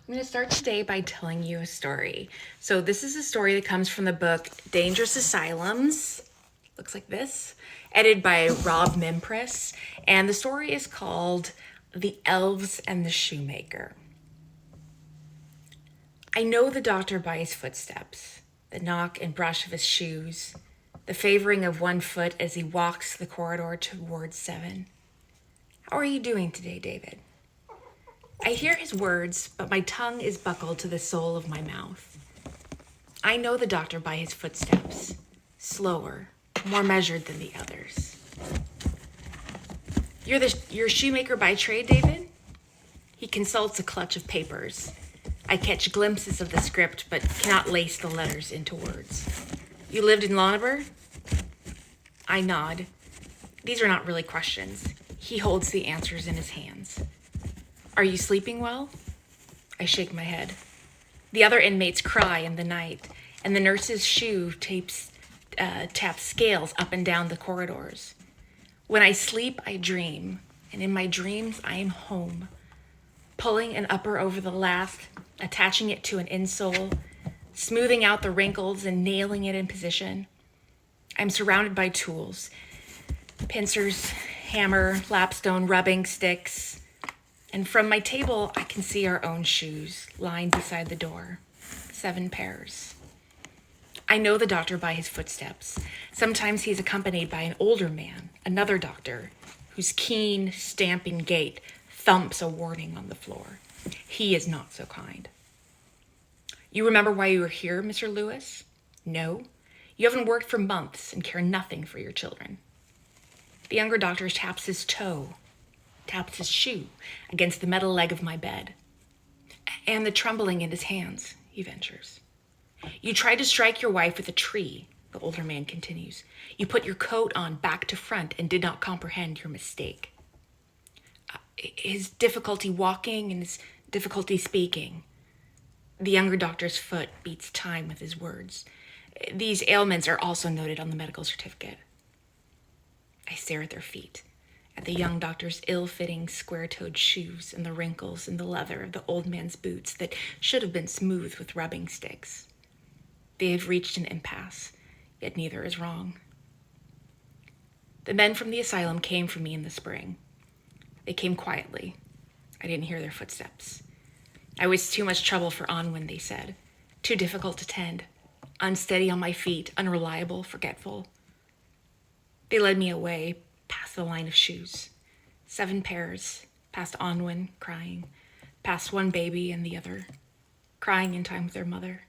I'm going to start today by telling you a story. So this is a story that comes from the book Dangerous Asylums. Looks like this. Edited by Rob Mimpriss. And the story is called The Elves and the Shoemaker. I know the doctor by his footsteps, the knock and brush of his shoes, the favoring of one foot as he walks the corridor towards 7. How are you doing today, David? I hear his words, but my tongue is buckled to the sole of my mouth. I know the doctor by his footsteps, slower, more measured than the others. You're shoemaker by trade, David? He consults a clutch of papers. I catch glimpses of the script, but cannot lace the letters into words. You lived in Lonaber? I nod. These are not really questions. He holds the answers in his hands. Are you sleeping well? I shake my head. The other inmates cry in the night, and the nurse's shoe taps scales up and down the corridors. When I sleep, I dream, and in my dreams, I am home, pulling an upper over the last, attaching it to an insole, smoothing out the wrinkles and nailing it in position. I'm surrounded by tools, pincers, hammer, lapstone, rubbing sticks, and from my table, I can see our own shoes lined beside the door. 7 pairs. I know the doctor by his footsteps. Sometimes he's accompanied by an older man, another doctor, whose keen, stamping gait thumps a warning on the floor. He is not so kind. You remember why you were here, Mr. Lewis? No. You haven't worked for months and care nothing for your children. The younger doctor taps his shoe against the metal leg of my bed. And the trembling in his hands, he ventures. You tried to strike your wife with a tree, the older man continues. You put your coat on back to front and did not comprehend your mistake. His difficulty walking and his difficulty speaking. The younger doctor's foot beats time with his words. These ailments are also noted on the medical certificate. I stare at their feet, at the young doctor's ill-fitting, square-toed shoes and the wrinkles in the leather of the old man's boots that should have been smooth with rubbing sticks. They have reached an impasse, yet neither is wrong. The men from the asylum came for me in the spring. They came quietly. I didn't hear their footsteps. I was too much trouble for Onwin, they said. Too difficult to tend. Unsteady on my feet, unreliable, forgetful. They led me away, past the line of shoes. 7 pairs, past Onwin, crying. Past one baby and the other, crying in time with their mother.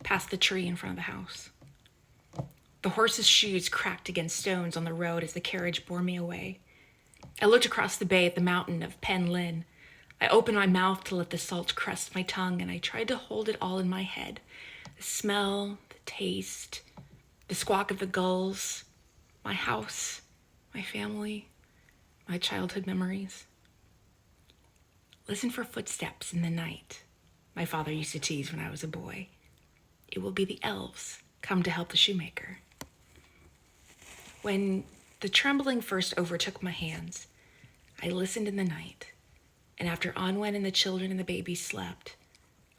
Past the tree in front of the house. The horse's shoes cracked against stones on the road as the carriage bore me away. I looked across the bay at the mountain of Pen Lin. I opened my mouth to let the salt crust my tongue, and I tried to hold it all in my head. The smell, the taste, the squawk of the gulls, my house, my family, my childhood memories. Listen for footsteps in the night, my father used to tease when I was a boy. It will be the elves come to help the shoemaker. When the trembling first overtook my hands, I listened in the night, and after Onwen and the children and the baby slept,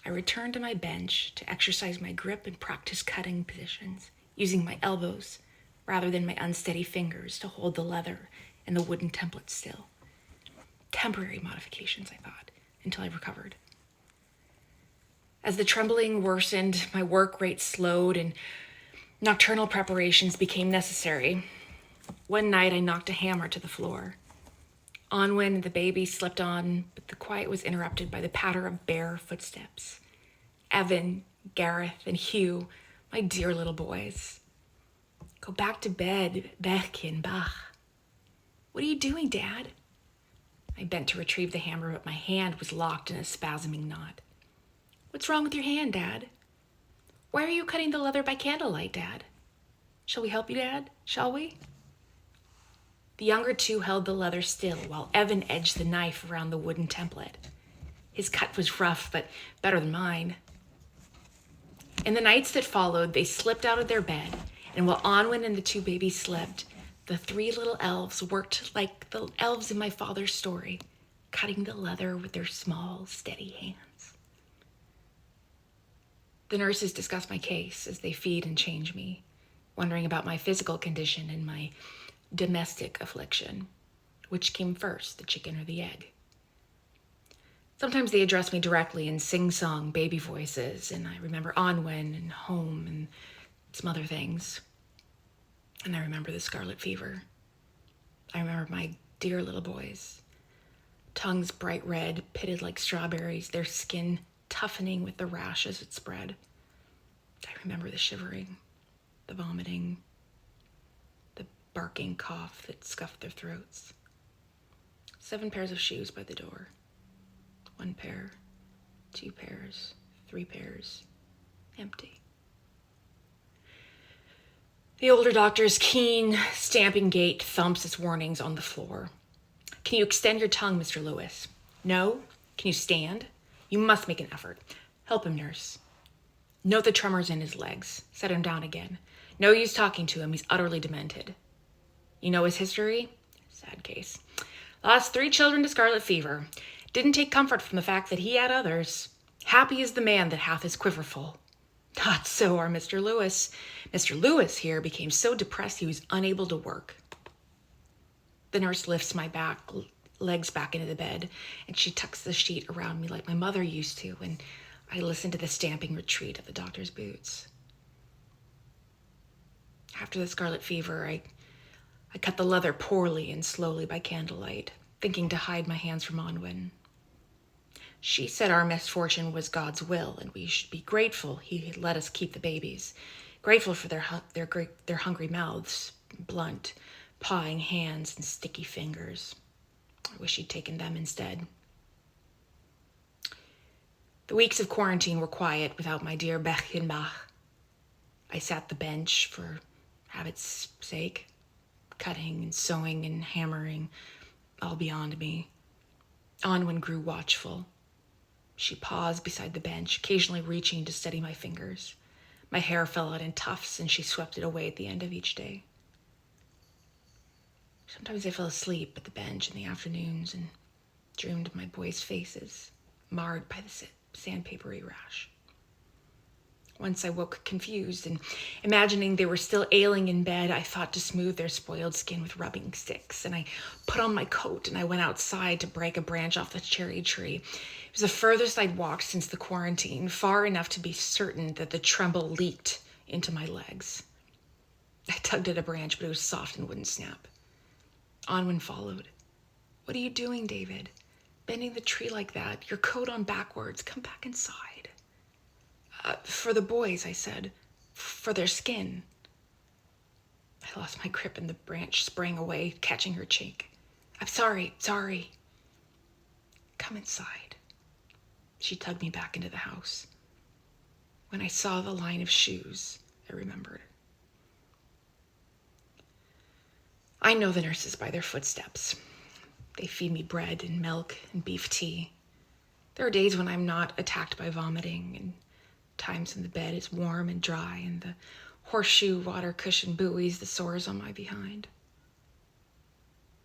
I returned to my bench to exercise my grip and practice cutting positions, using my elbows rather than my unsteady fingers to hold the leather and the wooden template still. Temporary modifications, I thought, until I recovered. As the trembling worsened, my work rate slowed and nocturnal preparations became necessary. One night I knocked a hammer to the floor. Onwin and the baby slept on, but the quiet was interrupted by the patter of bare footsteps. Evan, Gareth, and Hugh, my dear little boys. Go back to bed, Berkin Bach. What are you doing, Dad? I bent to retrieve the hammer, but my hand was locked in a spasming knot. What's wrong with your hand, Dad? Why are you cutting the leather by candlelight, Dad? Shall we help you, Dad? Shall we? The younger two held the leather still while Evan edged the knife around the wooden template. His cut was rough, but better than mine. In the nights that followed, they slipped out of their bed, and while Onwin and the 2 babies slept, the 3 little elves worked like the elves in my father's story, cutting the leather with their small, steady hands. The nurses discuss my case as they feed and change me, wondering about my physical condition and my domestic affliction. Which came first, the chicken or the egg? Sometimes they address me directly in sing-song baby voices, and I remember Onwen and home and some other things. And I remember the scarlet fever. I remember my dear little boys. Tongues bright red, pitted like strawberries, their skin toughening with the rash as it spread. I remember the shivering, the vomiting, the barking cough that scuffed their throats. 7 pairs of shoes by the door. 1 pair, 2 pairs, 3 pairs, empty. The older doctor's keen, stamping gait thumps its warnings on the floor. Can you extend your tongue, Mr. Lewis? No? Can you stand? You must make an effort. Help him, nurse. Note the tremors in his legs. Set him down again. No use talking to him. He's utterly demented. You know his history? Sad case. Lost 3 children to scarlet fever. Didn't take comfort from the fact that he had others. Happy is the man that hath his quiver full. Not so our Mr. Lewis. Mr. Lewis here became so depressed he was unable to work. The nurse lifts my legs back into the bed, and she tucks the sheet around me like my mother used to, and I listen to the stamping retreat of the doctor's boots. After the scarlet fever, I cut the leather poorly and slowly by candlelight, thinking to hide my hands from Onwen. She said our misfortune was God's will, and we should be grateful he had let us keep the babies, grateful for their hungry mouths, blunt, pawing hands and sticky fingers. I wish he'd taken them instead. The weeks of quarantine were quiet without my dear Bechenbach. I sat the bench for habit's sake, cutting and sewing and hammering, all beyond me. Onwen grew watchful. She paused beside the bench, occasionally reaching to steady my fingers. My hair fell out in tufts, and she swept it away at the end of each day. Sometimes I fell asleep at the bench in the afternoons and dreamed of my boys' faces, marred by the sandpapery rash. Once I woke confused, and imagining they were still ailing in bed, I thought to smooth their spoiled skin with rubbing sticks, and I put on my coat and I went outside to break a branch off the cherry tree. It was the furthest I'd walked since the quarantine, far enough to be certain that the tremble leaked into my legs. I tugged at a branch, but it was soft and wouldn't snap. Onwen followed. What are you doing, David? Bending the tree like that, your coat on backwards. Come back inside. For the boys, I said. For their skin. I lost my grip and the branch sprang away, catching her cheek. I'm sorry. Come inside. She tugged me back into the house. When I saw the line of shoes, I remembered. I know the nurses by their footsteps. They feed me bread and milk and beef tea. There are days when I'm not attacked by vomiting, and times when the bed is warm and dry and the horseshoe water cushion buoys the sores on my behind.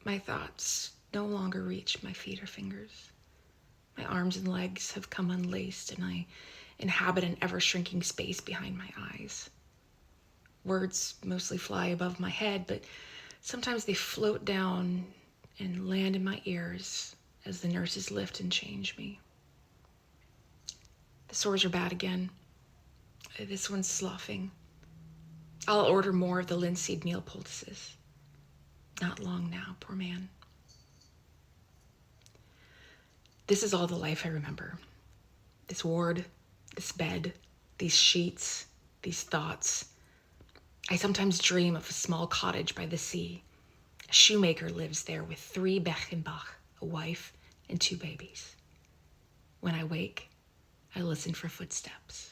My thoughts no longer reach my feet or fingers. My arms and legs have come unlaced, and I inhabit an ever-shrinking space behind my eyes. Words mostly fly above my head, but sometimes they float down and land in my ears as the nurses lift and change me. The sores are bad again. This one's sloughing. I'll order more of the linseed meal poultices. Not long now, poor man. This is all the life I remember. This ward, this bed, these sheets, these thoughts. I sometimes dream of a small cottage by the sea. A shoemaker lives there with 3 Bechenbach, a wife and 2 babies. When I wake, I listen for footsteps.